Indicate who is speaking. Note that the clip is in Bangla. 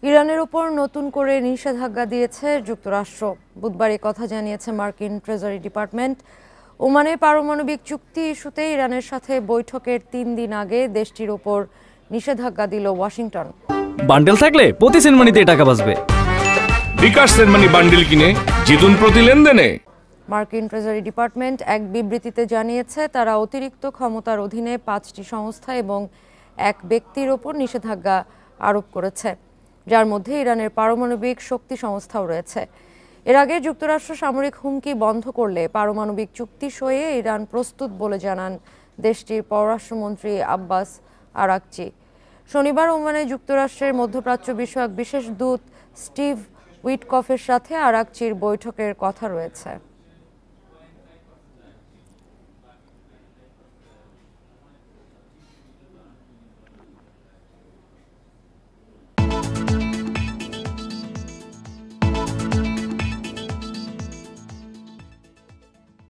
Speaker 1: ইরানের উপর নতুন করে নিষেধাজ্ঞা দিয়েছে যুক্তরাষ্ট্র। বুধবার এই কথা জানিয়েছে মার্কিন ট্রেজারি ডিপার্টমেন্ট। ওমানে পারমাণবিক চুক্তি ইস্যুতে ইরানের সাথে বৈঠকের 3 দিন আগে দেশটির উপর নিষেধাজ্ঞা দিল ওয়াশিংটন।
Speaker 2: বান্ডেল থাকলে প্রতি সেনমানিতে টাকা বাঁচবে।
Speaker 3: বিকাশ সেনমানি বান্ডেল কিনে জিতুন প্রতি লেনদেনে।
Speaker 1: মার্কিন ট্রেজারি ডিপার্টমেন্ট এক বিবৃতিতে জানিয়েছে, তারা অতিরিক্ত ক্ষমতার অধীনে 5টি সংস্থা এবং এক ব্যক্তির ওপর নিষেধাজ্ঞা আরোপ করেছে, যার মধ্যে ইরানের পারমাণবিক শক্তি সংস্থাও রয়েছে। এর আগে যুক্তরাষ্ট্র সামরিক হুমকি বন্ধ করলে পারমাণবিক চুক্তি সইয়ে ইরান প্রস্তুত বলে জানান দেশটির পররাষ্ট্রমন্ত্রী আব্বাস আরাকচি। শনিবার ওমানে যুক্তরাষ্ট্রের মধ্যপ্রাচ্য বিষয়ক বিশেষ দূত স্টিভ উইটকফের সাথে আরাকচির বৈঠকের কথা রয়েছে।